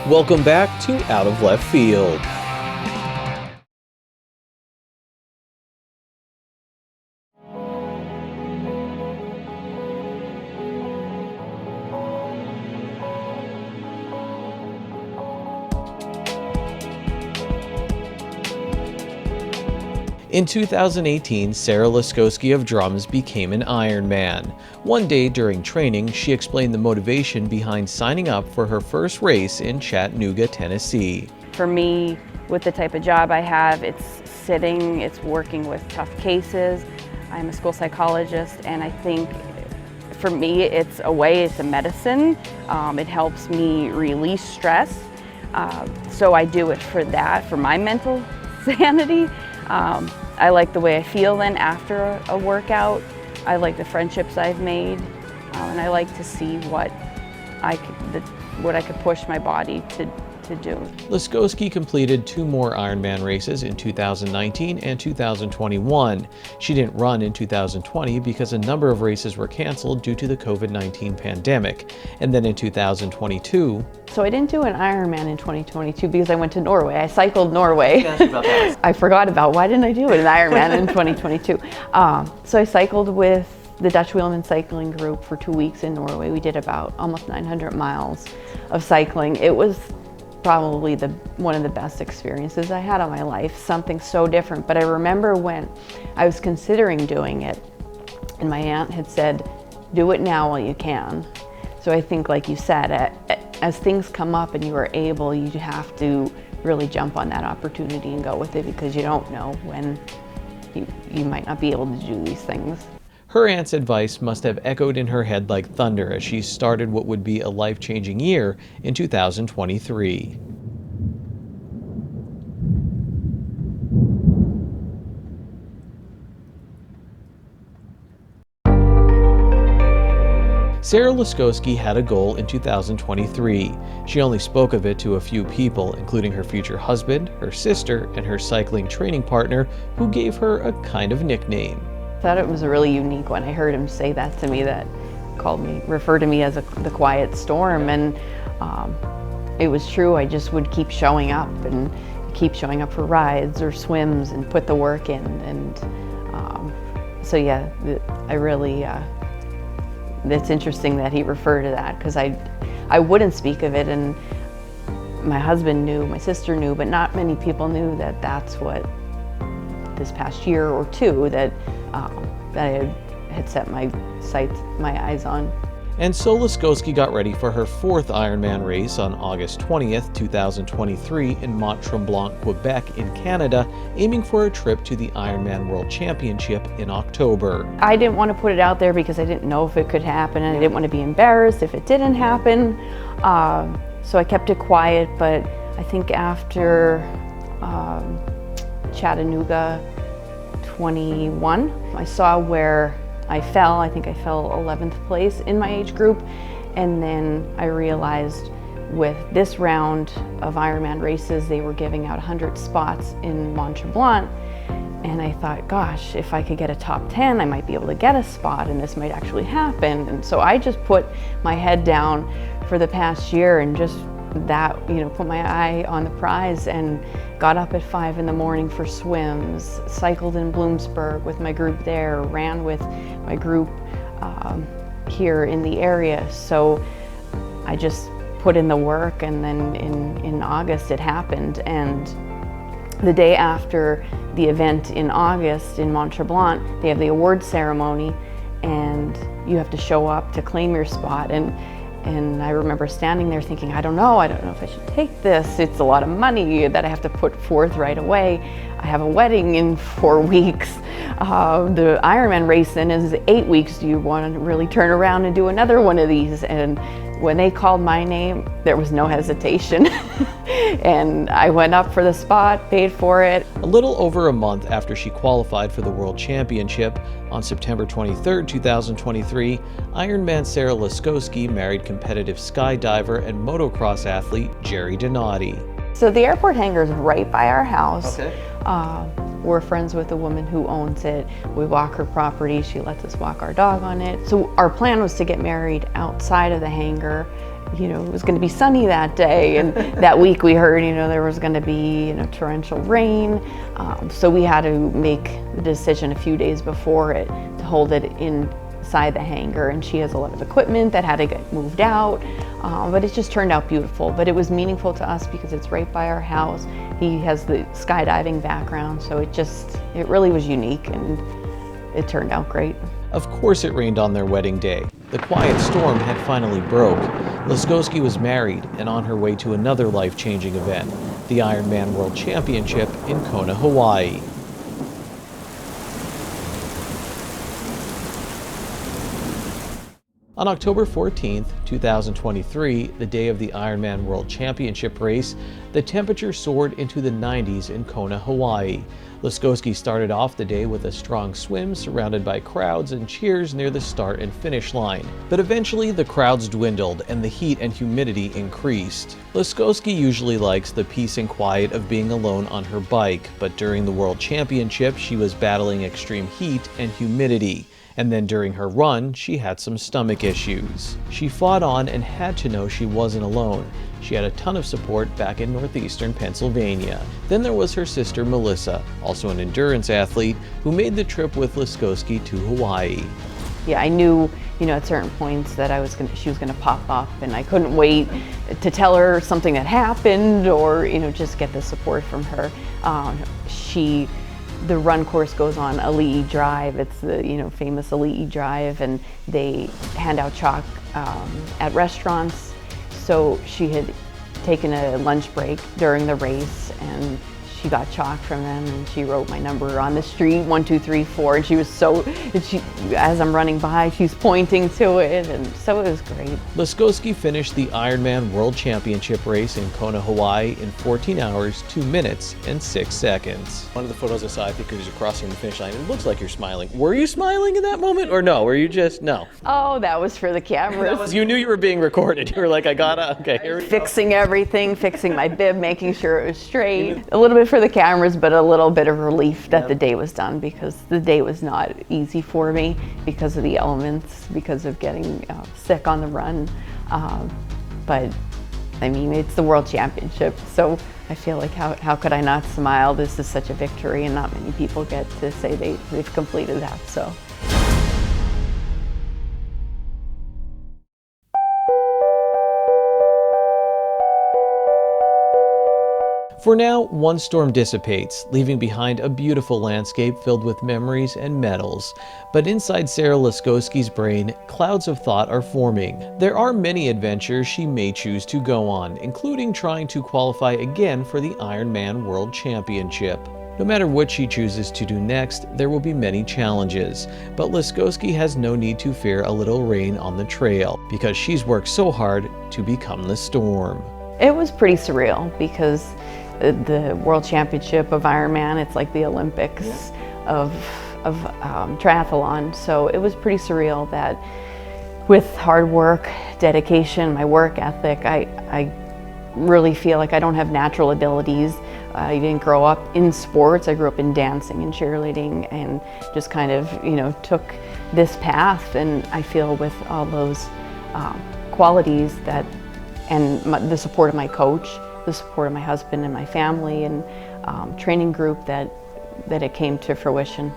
Welcome back to Out of Left Field. In 2018, Sarah Leskosky of drums became an Ironman. One day during training, she explained the motivation behind signing up for her first race in Chattanooga, Tennessee. For me, with the type of job I have, it's sitting, it's working with tough cases. I'm a school psychologist, and I think for me, it's a way, it's a medicine. It helps me release stress. So I do it for that, for my mental sanity. I like the way I feel then after a workout. I like the friendships I've made, and I like to see what I could push my body to do. Leskosky completed 2 more Ironman races in 2019 and 2021. She didn't run in 2020 because a number of races were canceled due to the COVID-19 pandemic. And then in 2022... So I didn't do an Ironman in 2022 because I went to Norway. I cycled Norway. I forgot about why didn't I do an Ironman in 2022. So I cycled with the Dutch Wheelman Cycling Group for 2 weeks in Norway. We did about almost 900 miles of cycling. It was probably one of the best experiences I had of my life, something so different. But I remember when I was considering doing it, and my aunt had said, do it now while you can. So I think, like you said, as things come up and you are able, you have to really jump on that opportunity and go with it, because you don't know when you might not be able to do these things. Her aunt's advice must have echoed in her head like thunder as she started what would be a life-changing year in 2023. Sarah Leskosky had a goal in 2023. She only spoke of it to a few people, including her future husband, her sister, and her cycling training partner, who gave her a kind of nickname. I thought it was a really unique one. I heard him say that to me, that referred to me as the quiet storm, and it was true. I just would keep showing up for rides or swims and put the work in, and so yeah, I really, it's interesting that he referred to that, because I wouldn't speak of it, and my husband knew, my sister knew, but not many people knew that that's what this past year or two that I had set my eyes on. And so Leskosky got ready for her 4th Ironman race on August 20th, 2023 in Mont-Tremblant, Quebec in Canada, aiming for a trip to the Ironman World Championship in October. I didn't want to put it out there because I didn't know if it could happen, and I didn't want to be embarrassed if it didn't happen. So I kept it quiet, but I think after Chattanooga 21, I saw where I fell. I think I fell 11th place in my age group, and then I realized with this round of Ironman races, they were giving out 100 spots in Mont-Tremblant, and I thought, gosh, if I could get a top 10, I might be able to get a spot, and this might actually happen. And so I just put my head down for the past year and just put my eye on the prize, and got up at 5 in the morning for swims, cycled in Bloomsburg with my group there, ran with my group here in the area. So I just put in the work, and then in August it happened. And the day after the event in August in Mont-Tremblant, they have the award ceremony, and you have to show up to claim your spot. And I remember standing there thinking, I don't know if I should take this. It's a lot of money that I have to put forth right away. I have a wedding in 4 weeks. The Ironman race then is 8 weeks. Do you want to really turn around and do another one of these? And when they called my name, there was no hesitation. And I went up for the spot, paid for it. A little over a month after she qualified for the World Championship, on September 23, 2023, Ironman Sarah Leskosky married competitive skydiver and motocross athlete Jerry Donati. So the airport hangar is right by our house. Okay. We're friends with the woman who owns it. We walk her property. She lets us walk our dog on it. So our plan was to get married outside of the hangar it was going to be sunny that day, and that week we heard, there was going to be, torrential rain. So we had to make the decision a few days before it to hold it inside the hangar, and she has a lot of equipment that had to get moved out, but it just turned out beautiful. But it was meaningful to us because it's right by our house. He has the skydiving background, so it really was unique, and it turned out great. Of course it rained on their wedding day. The quiet storm had finally broke. Leskosky was married and on her way to another life-changing event, the Ironman World Championship in Kona, Hawaii. On October 14th, 2023, the day of the Ironman World Championship race, the temperature soared into the 90s in Kona, Hawaii. Leskosky started off the day with a strong swim surrounded by crowds and cheers near the start and finish line. But eventually the crowds dwindled and the heat and humidity increased. Leskosky usually likes the peace and quiet of being alone on her bike, but during the World Championship she was battling extreme heat and humidity. And then during her run, she had some stomach issues. She fought on and had to know she wasn't alone. She had a ton of support back in northeastern Pennsylvania. Then there was her sister Melissa, also an endurance athlete, who made the trip with Leskosky to Hawaii. Yeah, I knew, at certain points that she was gonna pop up, and I couldn't wait to tell her something that happened, or just get the support from her. The run course goes on Ali'i Drive. It's the famous Ali'i Drive, and they hand out chalk at restaurants. So she had taken a lunch break during the race, and she got chalk from them, and she wrote my number on the street, 1, 2, 3, 4, and as I'm running by, she's pointing to it, and so it was great. Leskosky finished the Ironman World Championship race in Kona, Hawaii in 14 hours, 2 minutes, and 6 seconds. One of the photos I saw, I think it was you're crossing the finish line. It looks like you're smiling. Were you smiling in that moment, or no? Were you just, no? Oh, that was for the cameras. You knew you were being recorded. You were like, okay, here we go. Fixing everything, fixing my bib, making sure it was straight. A little bit for the cameras, but a little bit of relief that the day was done, because the day was not easy for me because of the elements, because of getting sick on the run. But I mean, it's the World Championship, so I feel like how could I not smile? This is such a victory, and not many people get to say they've completed that. So. For now, one storm dissipates, leaving behind a beautiful landscape filled with memories and medals. But inside Sarah Leskosky's brain, clouds of thought are forming. There are many adventures she may choose to go on, including trying to qualify again for the Ironman World Championship. No matter what she chooses to do next, there will be many challenges. But Leskosky has no need to fear a little rain on the trail, because she's worked so hard to become the storm. It was pretty surreal, because the World Championship of Ironman, it's like the Olympics of triathlon. So it was pretty surreal that with hard work, dedication, my work ethic, I really feel like I don't have natural abilities. I didn't grow up in sports. I grew up in dancing and cheerleading, and just kind of, took this path. And I feel with all those qualities and the support of my coach, the support of my husband and my family, and training group, that it came to fruition.